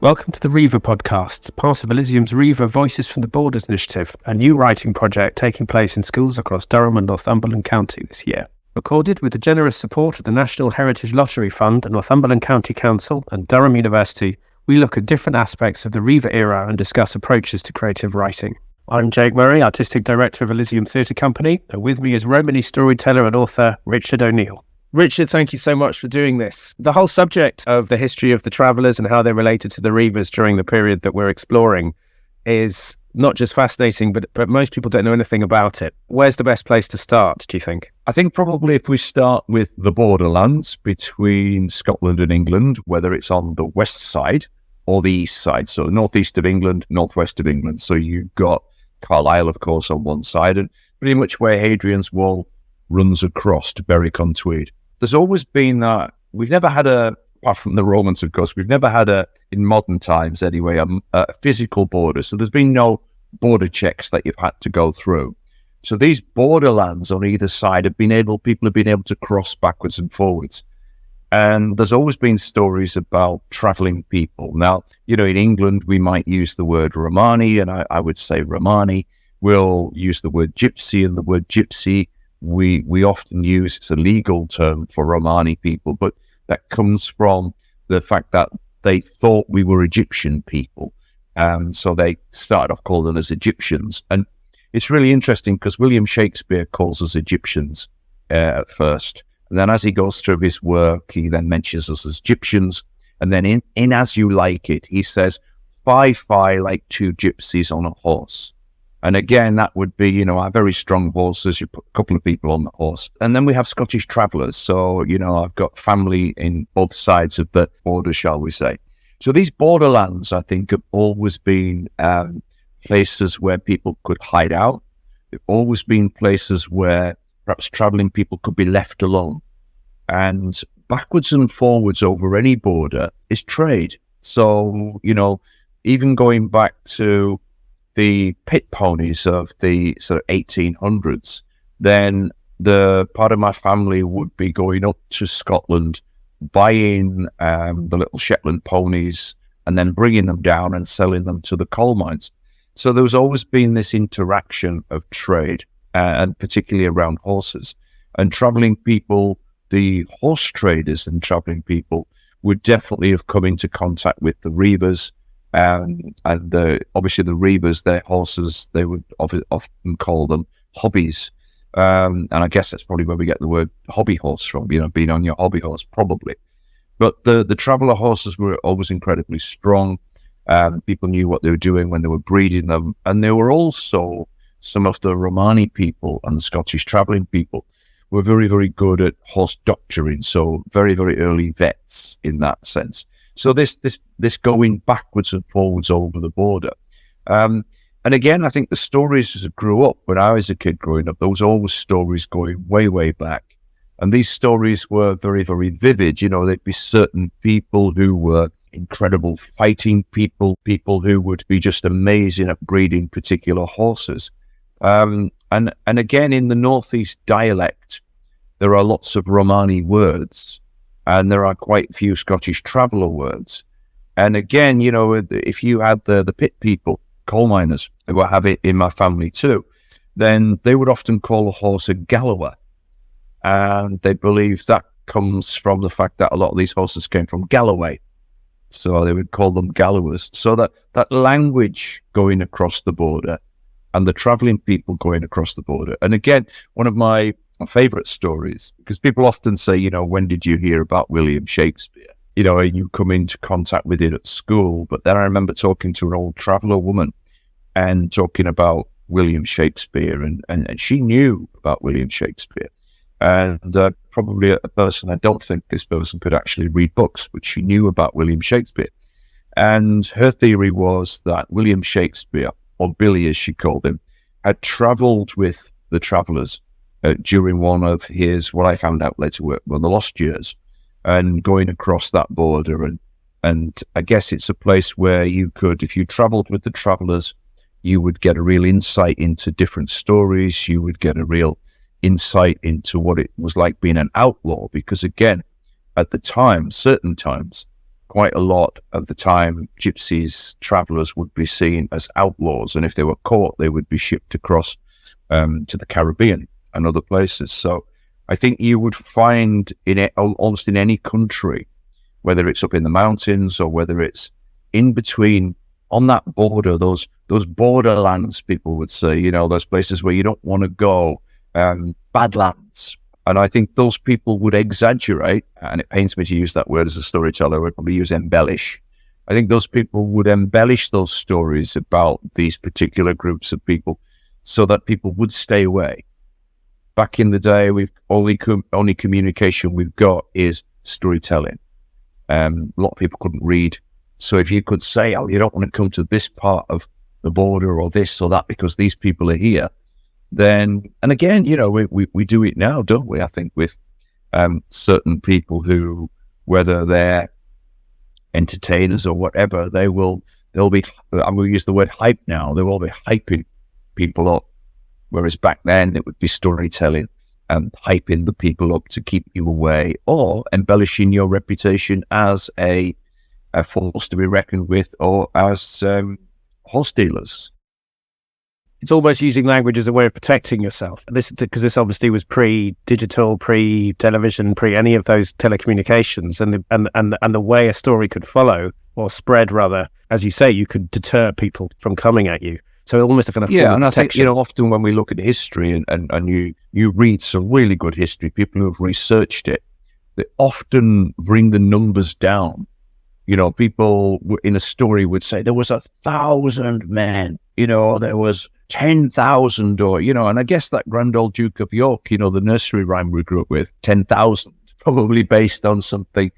Welcome to the Reiver podcast, part of Elysium's Reiver Voices from the Borders initiative, a new writing project taking place in schools across Durham and Northumberland County this year. Recorded with the generous support of the National Heritage Lottery Fund, Northumberland County Council and Durham University, we look at different aspects of the Reiver era and discuss approaches to creative writing. I'm Jake Murray, Artistic Director of Elysium Theatre Company, and with me is Romani storyteller and author Richard O'Neill. Richard, thank you so much for doing this. The whole subject of the history of the travellers and how they're related to the Reivers during the period that we're exploring is not just fascinating, but most people don't know anything about it. Where's the best place to start, do you think? I think probably if we start with the borderlands between Scotland and England, whether it's on the west side or the east side, so northeast of England, northwest of England. So you've got Carlisle, of course, on one side, and pretty much where Hadrian's Wall runs across to Berwick-on-Tweed. There's always been that, we've never had apart from the Romans, of course, we've never had in modern times anyway, a physical border. So there's been no border checks that you've had to go through. So these borderlands on either side people have been able to cross backwards and forwards. And there's always been stories about travelling people. Now, in England, we might use the word Romani, and I would say Romani. We'll use the word gypsy, and the word gypsy we often use, it's a legal term for Romani people, but that comes from the fact that they thought we were Egyptian people. And so they started off calling us Egyptians. And it's really interesting because William Shakespeare calls us Egyptians at first. And then as he goes through his work, he then mentions us as Egyptians. And then in As You Like It, he says, fie like two gypsies on a horse. And again, that would be, our very strong horses. You put a couple of people on the horse. And then we have Scottish travellers. So, I've got family in both sides of the border, shall we say. So these borderlands, I think, have always been places where people could hide out. They've always been places where perhaps travelling people could be left alone. And backwards and forwards over any border is trade. So, even going back to the pit ponies of the sort of 1800s, then the part of my family would be going up to Scotland, buying the little Shetland ponies and then bringing them down and selling them to the coal mines. So there's always been this interaction of trade, and particularly around horses. And travelling people, the horse traders and travelling people would definitely have come into contact with the Reivers. And obviously the Reivers, their horses, they would often call them hobbies. And I guess that's probably where we get the word hobby horse from, being on your hobby horse, probably. But the traveller horses were always incredibly strong. People knew what they were doing when they were breeding them. And they were also, some of the Romani people and the Scottish travelling people were very, very good at horse doctoring. So very, very early vets in that sense. So this going backwards and forwards over the border. And again, I think the stories as I grew up, when I was a kid growing up, there was always stories going way, way back. And these stories were very, very vivid. There'd be certain people who were incredible fighting people who would be just amazing at breeding particular horses. And again, in the Northeast dialect, there are lots of Romani words. And there are quite a few Scottish traveller words. And again, if you had the pit people, coal miners, who I have it in my family too, then they would often call a horse a gallower. And they believe that comes from the fact that a lot of these horses came from Galloway. So they would call them gallowers. So that language going across the border and the travelling people going across the border. And again, one of my favourite stories, because people often say, when did you hear about William Shakespeare? You come into contact with it at school. But then I remember talking to an old traveller woman and talking about William Shakespeare, and she knew about William Shakespeare. And probably a person, I don't think this person could actually read books, but she knew about William Shakespeare. And her theory was that William Shakespeare, or Billy as she called him, had travelled with the travellers during one of his, what I found out later, were the lost years, and going across that border. And I guess it's a place where you could, if you travelled with the travellers, you would get a real insight into different stories. You would get a real insight into what it was like being an outlaw. Because again, at the time, certain times, quite a lot of the time, gypsies, travellers would be seen as outlaws, and if they were caught, they would be shipped across to the Caribbean and other places. So I think you would find almost in any country, whether it's up in the mountains or whether it's in between, on that border, those borderlands, people would say, those places where you don't want to go, badlands. And I think those people would exaggerate, and it pains me to use that word as a storyteller, I would probably use embellish. I think those people would embellish those stories about these particular groups of people so that people would stay away. Back in the day, we've only communication we've got is storytelling. A lot of people couldn't read. So if you could say, you don't want to come to this part of the border or this or that because these people are here, then, and again, we do it now, don't we? I think with certain people who, whether they're entertainers or whatever, they'll be, I'm going to use the word hype now, they will be hyping people up. Whereas back then it would be storytelling and hyping the people up to keep you away, or embellishing your reputation as a force to be reckoned with, or as horse dealers. It's almost using language as a way of protecting yourself. Because this obviously was pre-digital, pre-television, pre-any of those telecommunications, and the way a story could follow or spread, rather, as you say, you could deter people from coming at you. So almost a kind of form of and protection. I think often when we look at history and you read some really good history, people who have researched it, they often bring the numbers down. People in a story would say there was 1,000 men. There was 10,000, or, and I guess that grand old Duke of York, the nursery rhyme we grew up with, 10,000, probably based on something,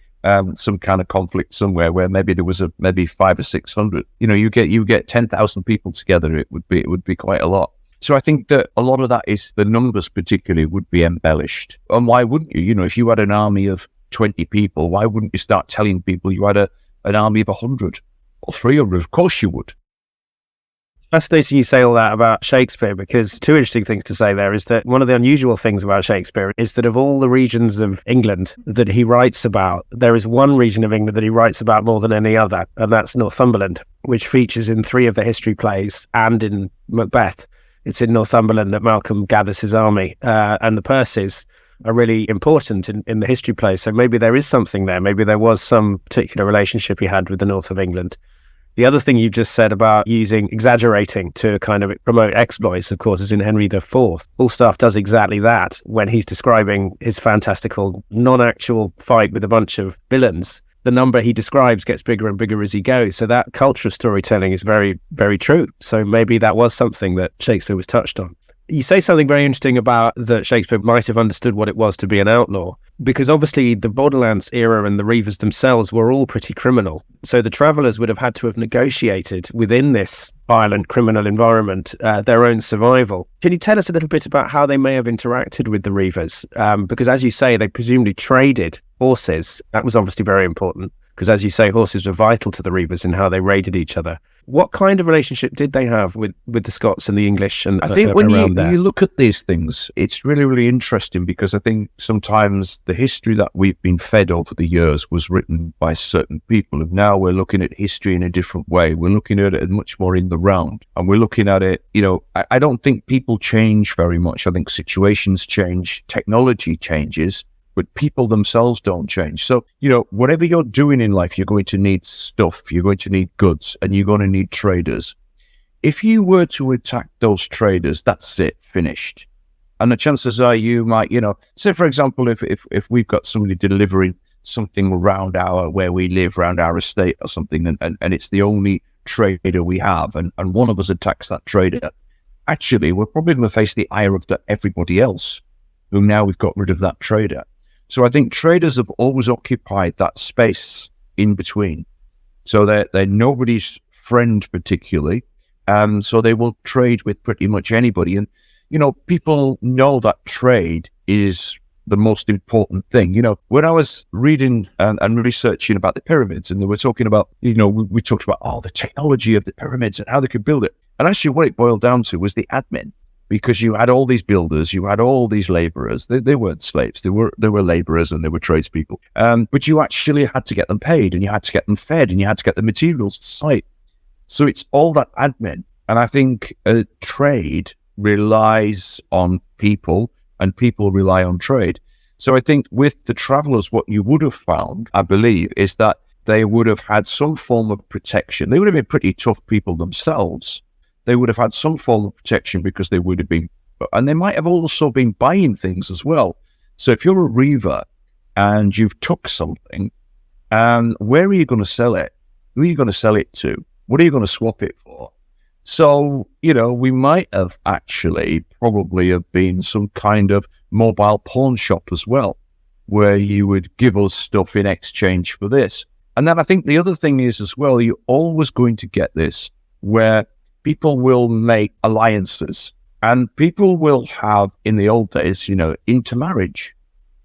some kind of conflict somewhere where maybe there was maybe 500 or 600. You get 10,000 people together, it would be quite a lot. So I think that a lot of that is the numbers particularly would be embellished. And why wouldn't you? If you had an army of 20 people, why wouldn't you start telling people you had an army of 100 or 300? Of course you would. Fascinating you say all that about Shakespeare, because two interesting things to say there is that one of the unusual things about Shakespeare is that of all the regions of England that he writes about, there is one region of England that he writes about more than any other, and that's Northumberland, which features in 3 of the history plays and in Macbeth. It's in Northumberland that Malcolm gathers his army, and the Percys are really important in the history plays. So maybe there is something there. Maybe there was some particular relationship he had with the north of England. The other thing you just said about exaggerating to kind of promote exploits, of course, is in Henry IV. Falstaff does exactly that when he's describing his fantastical, non-actual fight with a bunch of villains. The number he describes gets bigger and bigger as he goes. So that culture of storytelling is very, very true. So maybe that was something that Shakespeare was touched on. You say something very interesting about that Shakespeare might have understood what it was to be an outlaw, because obviously the Borderlands era and the Reivers themselves were all pretty criminal. So the travellers would have had to have negotiated within this violent criminal environment their own survival. Can you tell us a little bit about how they may have interacted with the Reivers? Because as you say, they presumably traded horses. That was obviously very important, because as you say, horses were vital to the Reivers in how they raided each other. What kind of relationship did they have with the Scots and the English? And I think when you look at these things, it's really, really interesting, because I think sometimes the history that we've been fed over the years was written by certain people, and now we're looking at history in a different way. We're looking at it much more in the round, and we're looking at it, I don't think people change very much. I think situations change, technology changes, but people themselves don't change. So, whatever you're doing in life, you're going to need stuff, you're going to need goods, and you're going to need traders. If you were to attack those traders, that's it, finished. And the chances are you might, say for example, if we've got somebody delivering something around where we live, around our estate or something, and it's the only trader we have, and one of us attacks that trader, actually, we're probably going to face the ire of everybody else, who now we've got rid of that trader. So I think traders have always occupied that space in between. So they're nobody's friend particularly. So they will trade with pretty much anybody. And, people know that trade is the most important thing. When I was reading and researching about the pyramids, and they were talking about, we talked about, the technology of the pyramids and how they could build it. And actually what it boiled down to was the admin. because you had all these builders, you had all these labourers. They weren't slaves; they were labourers and they were tradespeople. But you actually had to get them paid, and you had to get them fed, and you had to get the materials to site. So it's all that admin, and I think trade relies on people, and people rely on trade. So I think with the travellers, what you would have found, I believe, is that they would have had some form of protection. They would have been pretty tough people themselves. They would have had some form of protection because they would have been, and they might have also been buying things as well. So if you're a Reiver and you've took something, where are you going to sell it? Who are you going to sell it to? What are you going to swap it for? So, we might have actually probably have been some kind of mobile pawn shop as well, where you would give us stuff in exchange for this. And then I think the other thing is as well, you're always going to get this where people will make alliances, and people will have, in the old days, intermarriage.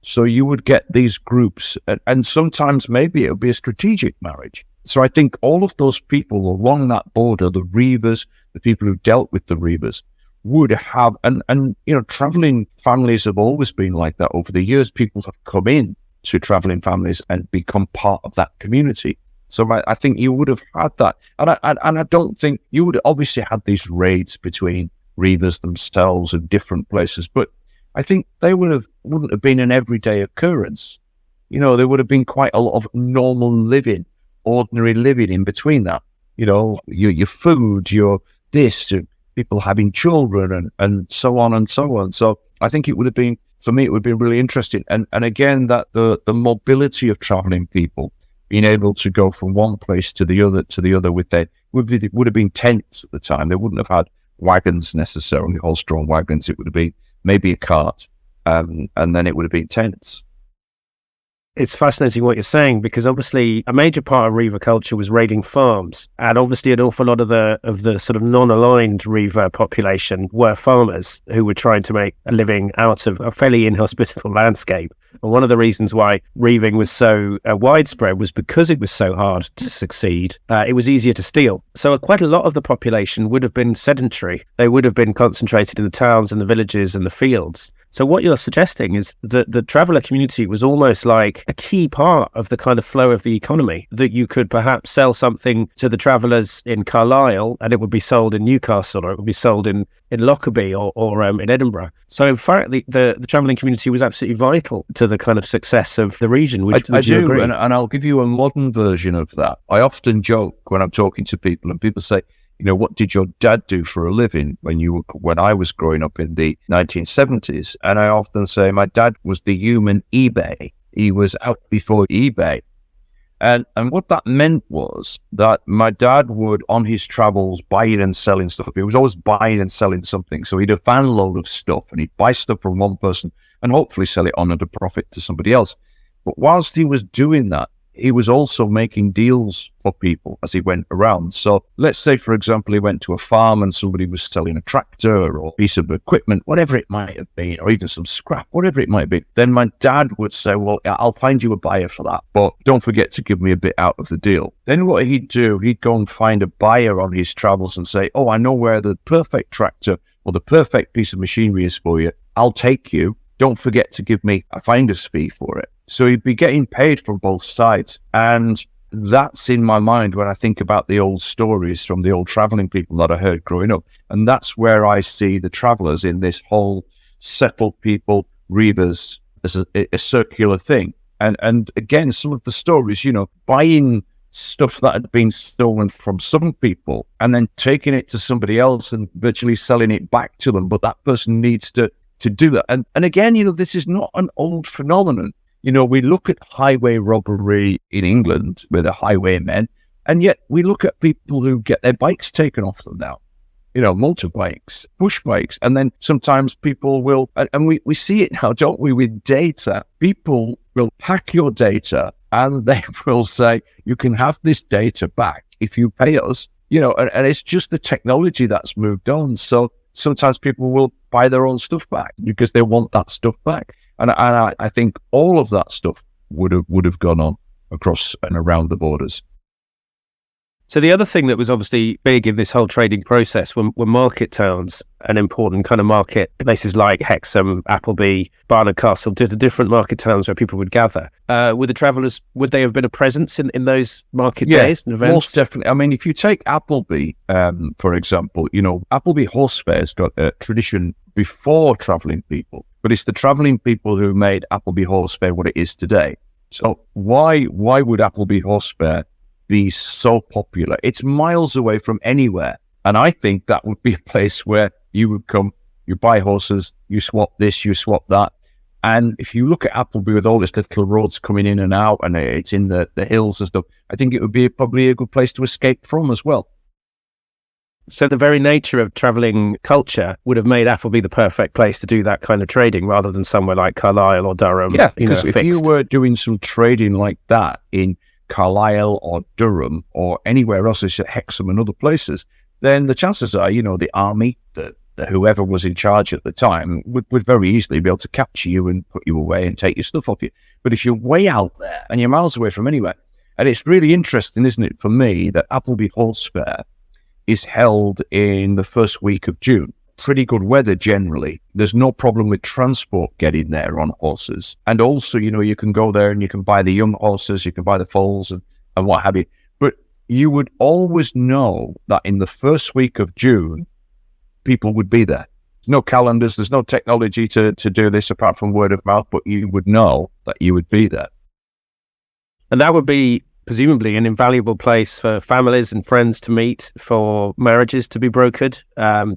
So you would get these groups, and sometimes maybe it would be a strategic marriage. So I think all of those people along that border, the Reivers, the people who dealt with the Reivers, would have, and travelling families have always been like that over the years. People have come in to travelling families and become part of that community. So I think you would have had that. And I don't think you would obviously had these raids between Reivers themselves in different places, but I think they wouldn't have been an everyday occurrence. There would have been quite a lot of normal living, ordinary living in between that. Your food, your this, people having children and so on and so on. So I think it would have been, for me, it would be really interesting. And again, that the mobility of travelling people, being able to go from one place to the other with their, would have been tents at the time. They wouldn't have had wagons necessarily, horse-drawn wagons. It would have been maybe a cart, and then it would have been tents. It's fascinating what you're saying, because obviously a major part of Reiver culture was raiding farms, and obviously an awful lot of the sort of non-aligned Reiver population were farmers who were trying to make a living out of a fairly inhospitable landscape. And one of the reasons why reiving was so widespread was because it was so hard to succeed. It was easier to steal. So quite a lot of the population would have been sedentary. They would have been concentrated in the towns and the villages and the fields. So what you're suggesting is that the traveller community was almost like a key part of the kind of flow of the economy, that you could perhaps sell something to the travellers in Carlisle and it would be sold in Newcastle, or it would be sold in Lockerbie or in Edinburgh. So in fact, the travelling community was absolutely vital to the kind of success of the region. Would you agree? And I'll give you a modern version of that. I often joke when I'm talking to people, and people say, what did your dad do for a living when I was growing up in the 1970s? And I often say my dad was the human eBay. He was out before eBay. And what that meant was that my dad would, on his travels, buying and selling stuff. He was always buying and selling something. So he'd have a van load of stuff, and he'd buy stuff from one person and hopefully sell it on at a profit to somebody else. But whilst he was doing that, he was also making deals for people as he went around. So let's say, for example, he went to a farm and somebody was selling a tractor or a piece of equipment, whatever it might have been, or even some scrap, whatever it might be. Then my dad would say, well, I'll find you a buyer for that, but don't forget to give me a bit out of the deal. Then what he'd do, he'd go and find a buyer on his travels and say, oh, I know where the perfect tractor or the perfect piece of machinery is for you. I'll take you. Don't forget to give me a finder's fee for it. So he'd be getting paid from both sides. And that's in my mind when I think about the old stories from the old travelling people that I heard growing up. And that's where I see the travellers in this whole settled people, Reivers, as a circular thing. And again, some of the stories, buying stuff that had been stolen from some people and then taking it to somebody else and virtually selling it back to them. But that person needs to do that. And again, this is not an old phenomenon. We look at highway robbery in England with the highwaymen, and yet we look at people who get their bikes taken off them now, motorbikes, push bikes, and then sometimes people will, and we see it now, don't we, with data. People will hack your data and they will say, you can have this data back if you pay us, and it's just the technology that's moved on. So sometimes people will buy their own stuff back because they want that stuff back. And I think all of that stuff would have gone on across and around the borders. So the other thing that was obviously big in this whole trading process were market towns and important kind of market places like Hexham, Appleby, Barnard Castle, the different market towns where people would gather. Would the travellers, would they have been a presence in those market days and events? Most definitely. I mean, if you take Appleby, for example, Appleby Horse Fair's got a tradition before travelling people, but it's the travelling people who made Appleby Horse Fair what it is today. So why would Appleby Horse Fair be so popular? It's miles away from anywhere. And I think that would be a place where you would come, you buy horses, you swap this, you swap that. And if you look at Appleby with all its little roads coming in and out, and it's in the hills and stuff, I think it would be probably a good place to escape from as well. So the very nature of travelling culture would have made Appleby the perfect place to do that kind of trading rather than somewhere like Carlisle or Durham. Yeah, because if you were doing some trading like that in Carlisle or Durham or anywhere else, such as Hexham and other places, then the chances are, the army, the whoever was in charge at the time would very easily be able to capture you and put you away and take your stuff off you. But if you're way out there and you're miles away from anywhere, and it's really interesting, isn't it, for me, that Appleby Horse Fair is held in the first week of June. Pretty good weather generally. There's no problem with transport getting there on horses. And also, you can go there and you can buy the young horses, you can buy the foals and what have you. But you would always know that in the first week of June, people would be there. There's no calendars, there's no technology to do this apart from word of mouth, but you would know that you would be there. And that would be presumably an invaluable place for families and friends to meet, for marriages to be brokered,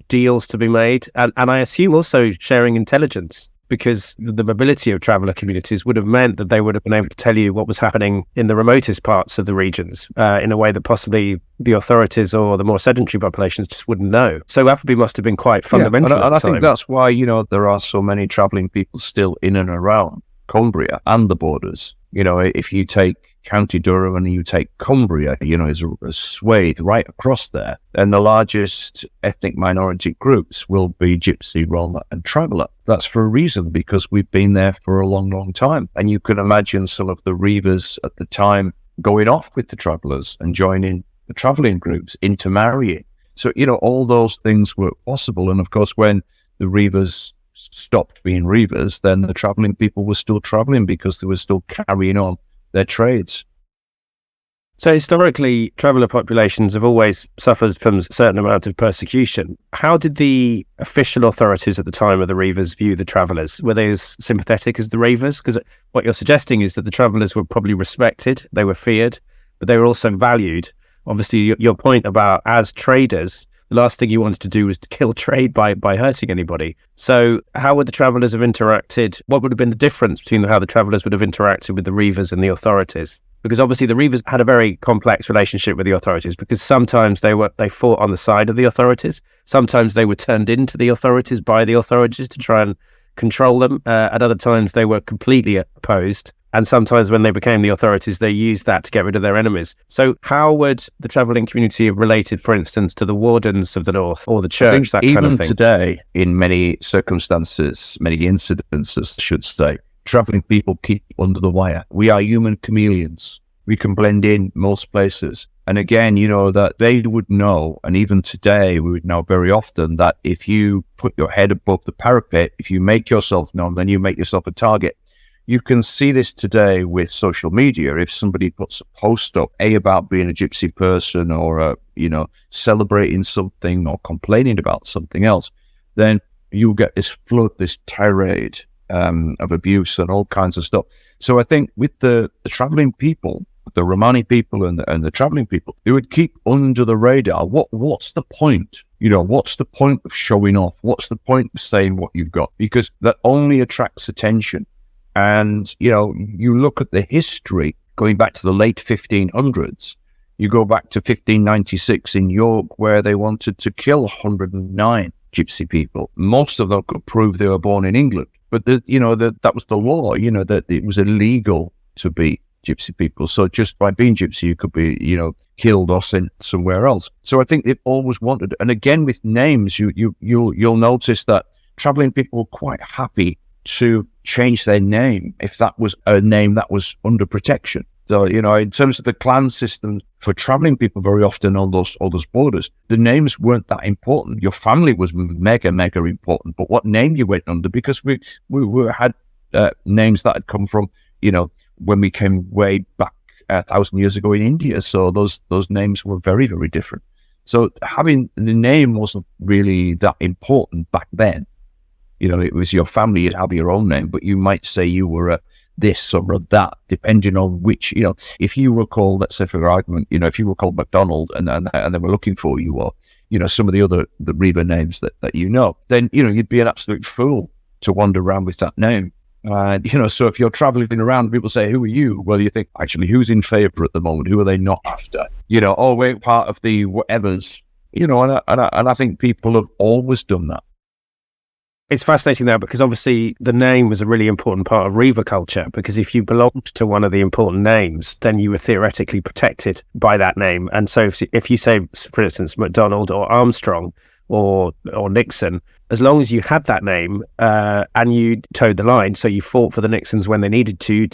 deals to be made, and I assume also sharing intelligence, because the mobility of traveller communities would have meant that they would have been able to tell you what was happening in the remotest parts of the regions in a way that possibly the authorities or the more sedentary populations just wouldn't know. So Appleby must have been quite fundamental. And I think that's why, there are so many travelling people still in and around Cumbria and the borders. If you take County Durham and you take Cumbria, is a swathe right across there, and the largest ethnic minority groups will be Gypsy, Roma and Traveller. That's for a reason, because we've been there for a long, long time. And you can imagine some of the Reivers at the time going off with the Travellers and joining the travelling groups, intermarrying. So, all those things were possible. And of course, when the Reivers stopped being Reivers, then the travelling people were still travelling because they were still carrying on their trades. So historically, traveller populations have always suffered from a certain amount of persecution. How did the official authorities at the time of the Reivers view the travellers? Were they as sympathetic as the Reivers? Because what you're suggesting is that the travellers were probably respected, they were feared, but they were also valued. Obviously, your point about as traders, the last thing you wanted to do was to kill trade by hurting anybody. So how would the travellers have interacted? What would have been the difference between how the travellers would have interacted with the Reivers and the authorities? Because obviously the Reivers had a very complex relationship with the authorities, because sometimes they fought on the side of the authorities. Sometimes they were turned into the authorities by the authorities to try and control them. At other times they were completely opposed. And sometimes when they became the authorities, they used that to get rid of their enemies. So how would the travelling community have related, for instance, to the wardens of the North or the church, that kind of thing? Even today, in many circumstances, many incidences, I should say, travelling people keep under the wire. We are human chameleons. We can blend in most places. And again, that they would know, and even today, we would know very often that if you put your head above the parapet, if you make yourself known, then you make yourself a target. You can see this today with social media. If somebody puts a post up, about being a gypsy person or, celebrating something or complaining about something else, then you'll get this flood, this tirade of abuse and all kinds of stuff. So I think with the traveling people, the Romani people and the traveling people, they would keep under the radar. What's the point? What's the point of showing off? What's the point of saying what you've got? Because that only attracts attention. And, you look at the history going back to the late 1500s. You go back to 1596 in York, where they wanted to kill 109 gypsy people. Most of them could prove they were born in England. But, that was the law, that it was illegal to be gypsy people. So just by being gypsy, you could be, killed or sent somewhere else. So I think they've always wanted. And again, with names, you'll notice that traveling people were quite happy to change their name if that was a name that was under protection. So, in terms of the clan system for traveling people very often on those borders, the names weren't that important. Your family was mega, mega important, but what name you went under, because we had names that had come from, when we came way back 1,000 years ago in India. So those names were very, very different. So having the name wasn't really that important back then. It was your family, you'd have your own name, but you might say you were a this or a that, depending on which, if you were called, let's say for argument, if you were called MacDonald and they were looking for you, or, some of the Reiver names that then, you'd be an absolute fool to wander around with that name. And, so if you're traveling around, people say, who are you? Well, you think, actually, who's in favor at the moment? Who are they not after? Oh, we're part of the whatevers, and I think people have always done that. It's fascinating now because obviously the name was a really important part of Reiver culture, because if you belonged to one of the important names, then you were theoretically protected by that name. And so if you say, for instance, MacDonald or Armstrong or Nixon, as long as you had that name and you towed the line, so you fought for the Nixons when they needed to,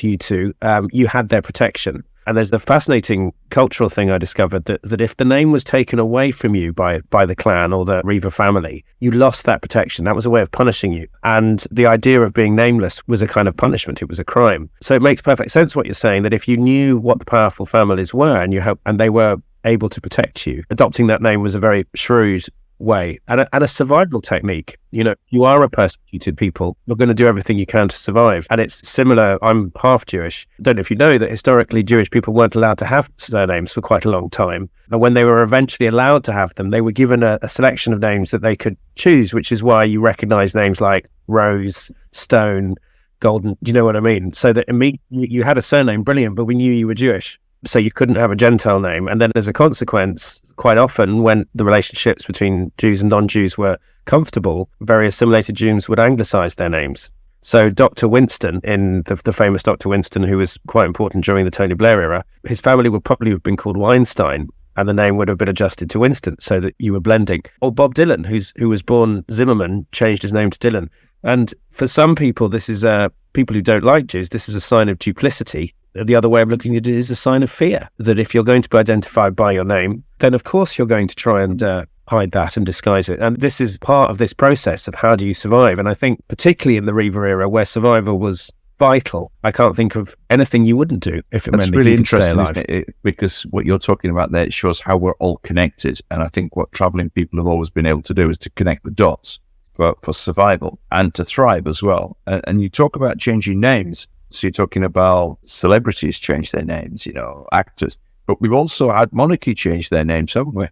you had their protection. And there's the fascinating cultural thing I discovered that if the name was taken away from you by the clan or the Reiver family, you lost that protection. That was a way of punishing you. And the idea of being nameless was a kind of punishment. It was a crime. So it makes perfect sense what you're saying, that if you knew what the powerful families were and they were able to protect you, adopting that name was a very shrewd way and a survival technique. You are a persecuted people, you're going to do everything you can to survive. And it's similar. I'm half Jewish. I don't know if you know that historically Jewish people weren't allowed to have surnames for quite a long time, and when they were eventually allowed to have them, they were given a selection of names that they could choose, which is why you recognize names like Rose, Stone, Golden. Do you know what I mean? So that immediately you had a surname, brilliant, but we knew you were Jewish, so you couldn't have a Gentile name. And then as a consequence, quite often when the relationships between Jews and non-Jews were comfortable, very assimilated Jews would anglicize their names. So Dr. Winston, in the famous Dr. Winston, who was quite important during the Tony Blair era, his family would probably have been called Weinstein, and the name would have been adjusted to Winston so that you were blending. Or Bob Dylan, who was born Zimmerman, changed his name to Dylan. And for some people, this is people who don't like Jews, this is a sign of duplicity. The other way of looking at it is a sign of fear, that if you're going to be identified by your name, then of course you're going to try and hide that and disguise it. And this is part of this process of how do you survive. And I think particularly in the Reiver era, where survival was vital, I can't think of anything you wouldn't do if it meant that you could stay alive. Isn't it? Because what you're talking about there, it shows how we're all connected. And I think what traveling people have always been able to do is to connect the dots for survival and to thrive as well. And you talk about changing names. So you're talking about celebrities change their names, actors. But we've also had monarchy change their names, haven't we?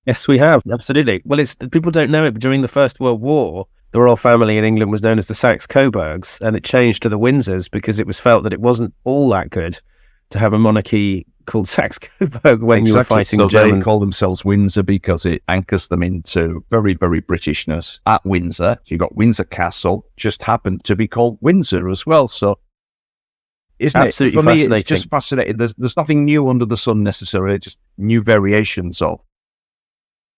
Yes, we have. Absolutely. Well, people don't know it, but during the First World War, the royal family in England was known as the Saxe-Coburgs, and it changed to the Windsors because it was felt that it wasn't all that good to have a monarchy called Saxe-Coburg when you were fighting the Germans. So they call themselves Windsor because it anchors them into very, very Britishness. At Windsor, you got Windsor Castle, just happened to be called Windsor as well. So isn't absolutely it? For fascinating. Me, it's just fascinating. There's nothing new under the sun necessarily, just new variations of.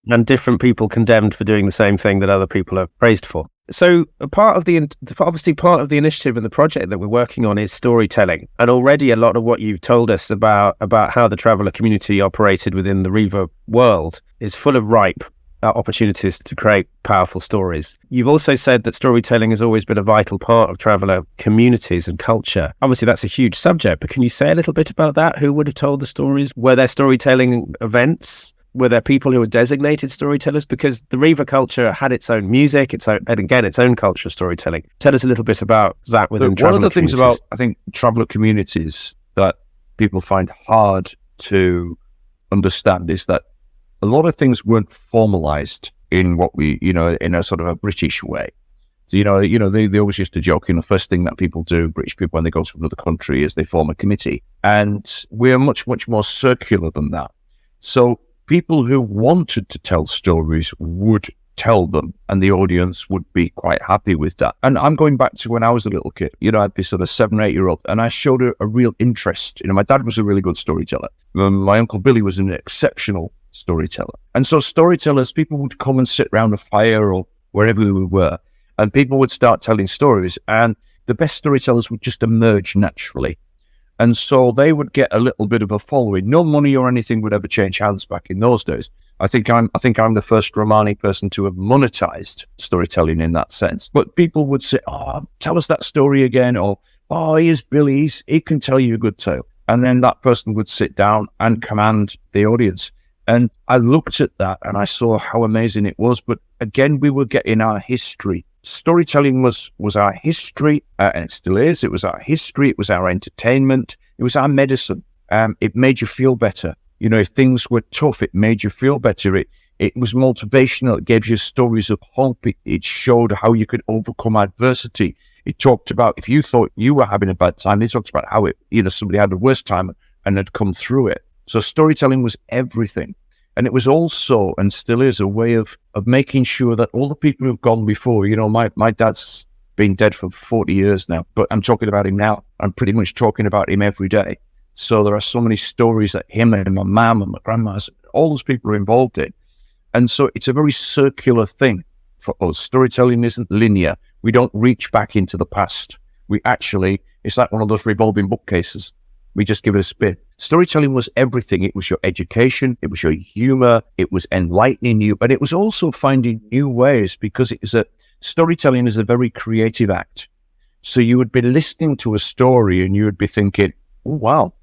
And different people condemned for doing the same thing that other people are praised for. So part of the initiative and the project that we're working on is storytelling. And already a lot of what you've told us about how the traveller community operated within the Reiver world is full of ripe opportunities to create powerful stories. You've also said that storytelling has always been a vital part of traveller communities and culture. Obviously, that's a huge subject, but can you say a little bit about that? Who would have told the stories? Were there storytelling events? Were there people who were designated storytellers? Because the Reiver culture had its own music, its own culture of storytelling. Tell us a little bit about that within traveller communities. One of the things about, I think, traveller communities that people find hard to understand is that a lot of things weren't formalized in what we, in a sort of a British way. So, they always used to joke, the first thing that people do, British people, when they go to another country is they form a committee. And we're much, much more circular than that. So people who wanted to tell stories would tell them, and the audience would be quite happy with that. And I'm going back to when I was a little kid. I had this sort of 7 or 8 year old, and I showed a real interest. My dad was a really good storyteller. My Uncle Billy was an exceptional storyteller. And so storytellers, people would come and sit around a fire or wherever we were, and people would start telling stories, and the best storytellers would just emerge naturally. And so they would get a little bit of a following. No money or anything would ever change hands back in those days. I think I'm the first Romani person to have monetized storytelling in that sense. But people would say, "Oh, tell us that story again," or "Oh, here's Billy, he can tell you a good tale." And then that person would sit down and command the audience. And I looked at that and I saw how amazing it was. But again, we were getting our history. Storytelling was our history, and it still is. It was our history. It was our entertainment. It was our medicine. It made you feel better. You know, if things were tough, it made you feel better. It was motivational. It gave you stories of hope. It showed how you could overcome adversity. It talked about if you thought you were having a bad time, it talked about how somebody had the worst time and had come through it. So storytelling was everything. And it was also, and still is, a way of making sure that all the people who've gone before, my dad's been dead for 40 years now, but I'm talking about him now. I'm pretty much talking about him every day. So there are so many stories that him and my mum and my grandma, all those people are involved in. And so it's a very circular thing for us. Storytelling isn't linear. We don't reach back into the past. It's like one of those revolving bookcases. We just give it a spin. Storytelling was everything. It was your education. It was your humor. It was enlightening you. But it was also finding new ways, because storytelling is a very creative act. So you would be listening to a story and you would be thinking, "Oh, wow,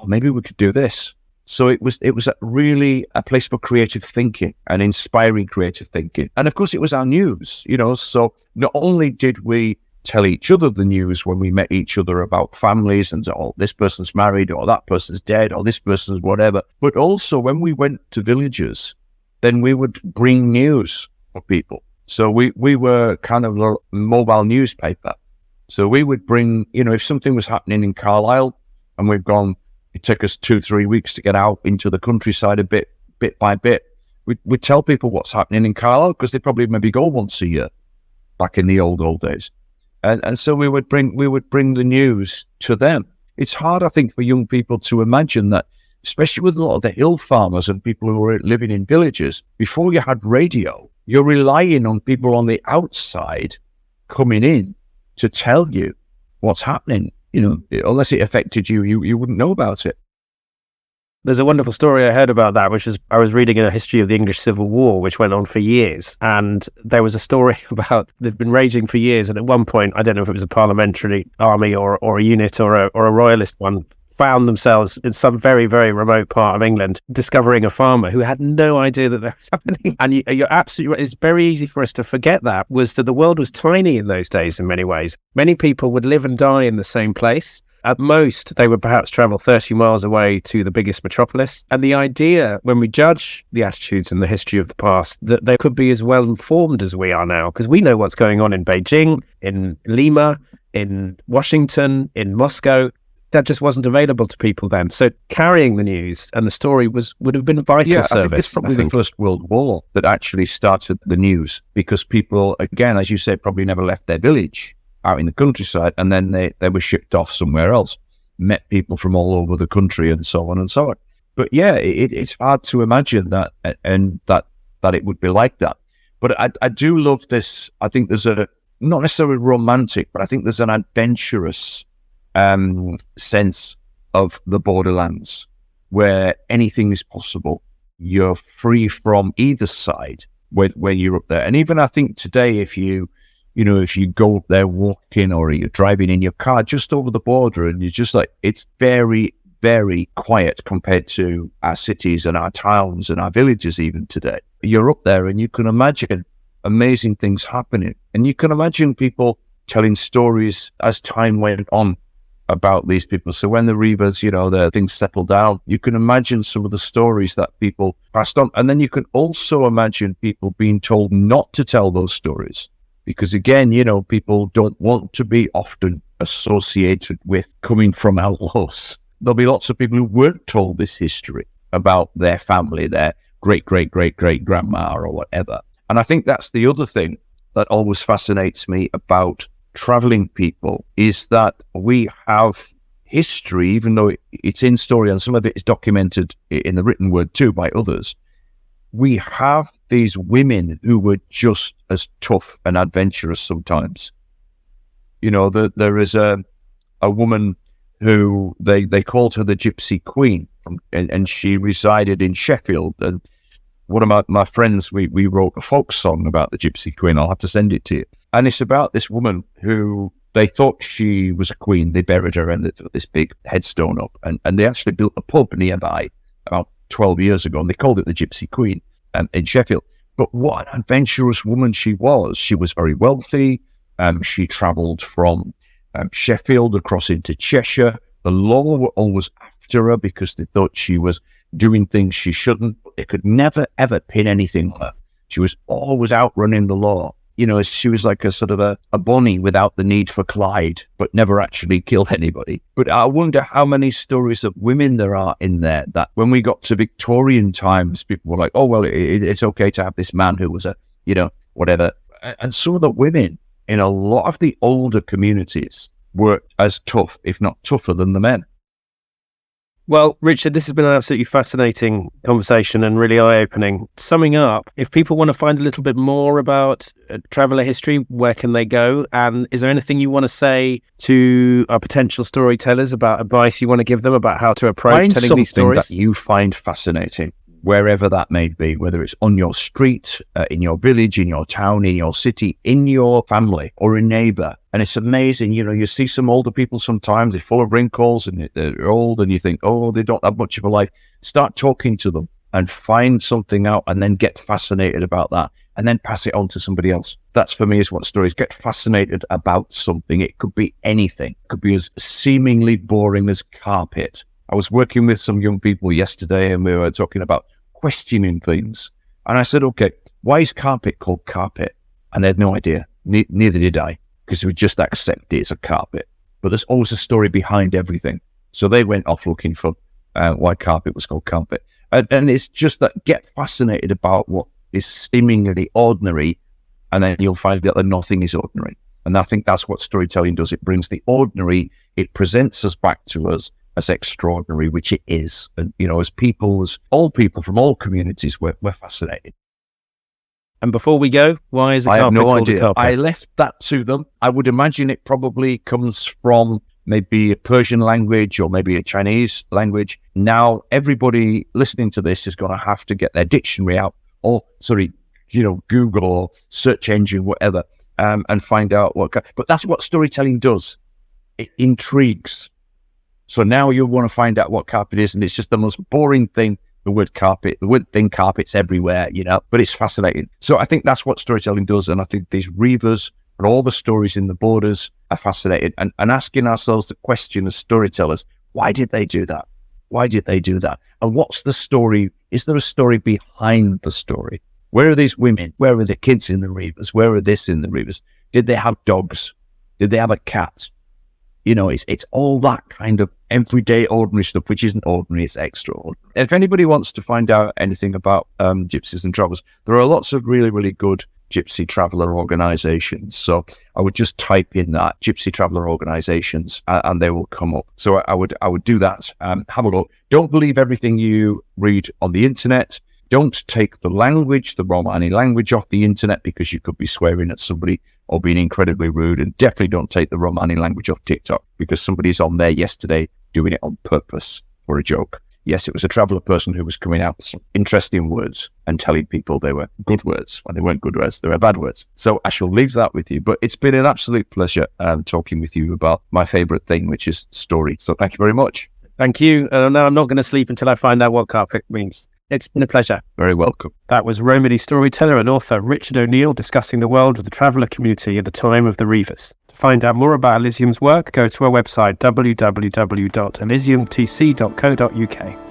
maybe we could do this." So it was really a place for creative thinking and inspiring creative thinking. And of course, it was our news, so not only did we tell each other the news when we met each other about families and, "Oh, this person's married," or "That person's dead," or "This person's whatever," but also when we went to villages, then we would bring news for people. So we were kind of a mobile newspaper. So we would bring, if something was happening in Carlisle and it took us 2-3 weeks to get out into the countryside a bit by bit. We'd tell people what's happening in Carlisle, because they probably maybe go once a year back in the old days. And so we would bring the news to them. It's hard, I think, for young people to imagine that, especially with a lot of the hill farmers and people who were living in villages. Before you had radio, you're relying on people on the outside coming in to tell you what's happening. Unless it affected you, you wouldn't know about it. There's a wonderful story I heard about that, which is I was reading a history of the English Civil War, which went on for years. And there was a story about that had been raging for years. And at one point, I don't know if it was a parliamentary army or a unit or a royalist one, found themselves in some very, very remote part of England, discovering a farmer who had no idea that that was happening. And you're absolutely right. It's very easy for us to forget that the world was tiny in those days in many ways. Many people would live and die in the same place. At most, they would perhaps travel 30 miles away to the biggest metropolis. And the idea, when we judge the attitudes and the history of the past, that they could be as well informed as we are now, because we know what's going on in Beijing, in Lima, in Washington, in Moscow. That just wasn't available to people then. So carrying the news and the story would have been a vital service. I think it's probably the First World War that actually started the news, because people, again, as you said, probably never left their village out in the countryside, and then they were shipped off somewhere else, met people from all over the country and so on and so on. But yeah, it's hard to imagine that, and that it would be like that. But I do love this. I think there's not necessarily romantic, but I think there's an adventurous sense of the borderlands, where anything is possible. You're free from either side when you're up there. And even I think today, if you go up there walking, or you're driving in your car just over the border, and you're just like, it's very, very quiet compared to our cities and our towns and our villages even today. You're up there and you can imagine amazing things happening. And you can imagine people telling stories as time went on about these people. So when the Reivers, the things settled down, you can imagine some of the stories that people passed on. And then you can also imagine people being told not to tell those stories. Because again, people don't want to be often associated with coming from outlaws. There'll be lots of people who weren't told this history about their family, their great-great-great-great-grandma or whatever. And I think that's the other thing that always fascinates me about traveling people, is that we have history, even though it's in story and some of it is documented in the written word too by others. We have these women who were just as tough and adventurous sometimes. There is a woman who they called her the Gypsy Queen, and she resided in Sheffield. And one of my friends, we wrote a folk song about the Gypsy Queen. I'll have to send it to you. And it's about this woman who they thought she was a queen. They buried her and they put this big headstone up. And they actually built a pub nearby about 12 years ago, and they called it the Gypsy Queen in Sheffield. But what an adventurous woman she was. She was very wealthy. She travelled from Sheffield across into Cheshire. The law were always after her because they thought she was doing things she shouldn't. But they could never, ever pin anything on her. She was always outrunning the law. You know, she was like a sort of a Bonnie without the need for Clyde, but never actually killed anybody. But I wonder how many stories of women there are in there that when we got to Victorian times, people were like, oh, well, it's okay to have this man who was a, you know, whatever. And some of the women in a lot of the older communities were as tough, if not tougher, than the men. Well, Richard, this has been an absolutely fascinating conversation and really eye-opening. Summing up, if people want to find a little bit more about traveller history, where can they go? And is there anything you want to say to our potential storytellers about advice you want to give them about how to approach telling these stories? That you find fascinating, wherever that may be, whether it's on your street, in your village, in your town, in your city, in your family or a neighbour. And it's amazing, you know, you see some older people sometimes, they're full of wrinkles and they're old and you think, oh, they don't have much of a life. Start talking to them and find something out and then get fascinated about that and then pass it on to somebody else. That's for me is what stories, get fascinated about something. It could be anything. It could be as seemingly boring as carpet. I was working with some young people yesterday and we were talking about questioning things. And I said, okay, why is carpet called carpet? And they had no idea. Neither did I, because we just accept it as a carpet. But there's always a story behind everything. So they went off looking for why carpet was called carpet. And it's just that get fascinated about what is seemingly ordinary, and then you'll find out that nothing is ordinary. And I think that's what storytelling does. It brings the ordinary, it presents us back to us as extraordinary, which it is. And, you know, as people, as all people from all communities, we're fascinated. And before we go, why is a carpet called a carpet? I left that to them. I would imagine it probably comes from maybe a Persian language or maybe a Chinese language. Now, everybody listening to this is going to have to get their dictionary out or, Google or search engine, whatever, and find out what. But that's what storytelling does. It intrigues. So now you'll want to find out what carpet is, and it's just the most boring thing, the word carpet. The word thing, carpet's everywhere, but it's fascinating. So I think that's what storytelling does, and I think these Reivers and all the stories in the Borders are fascinating, and asking ourselves the question as storytellers, why did they do that? Why did they do that? And what's the story? Is there a story behind the story? Where are these women? Where are the kids in the Reivers? Where are this in the Reivers? Did they have dogs? Did they have a cat? It's all that kind of everyday, ordinary stuff, which isn't ordinary, it's extraordinary. If anybody wants to find out anything about gypsies and travellers, there are lots of really, really good gypsy traveller organisations. So I would just type in that, gypsy traveller organisations, and they will come up. So I would do that. Have a look. Don't believe everything you read on the internet. Don't take the language, the Romani language, off the internet because you could be swearing at somebody or being incredibly rude. And definitely don't take the Romani language off TikTok because somebody's on there yesterday doing it on purpose for a joke. Yes, it was a traveller person who was coming out with some interesting words and telling people they were good words when they weren't good words, they were bad words. So I shall leave that with you. But it's been an absolute pleasure talking with you about my favourite thing, which is story. So thank you very much. Thank you. Now I'm not going to sleep until I find out what carpet means. It's been a pleasure. Very welcome. That was Romani storyteller and author Richard O'Neill discussing the world of the traveller community at the time of the Reivers. To find out more about Elysium's work, go to our website www.elysiumtc.co.uk.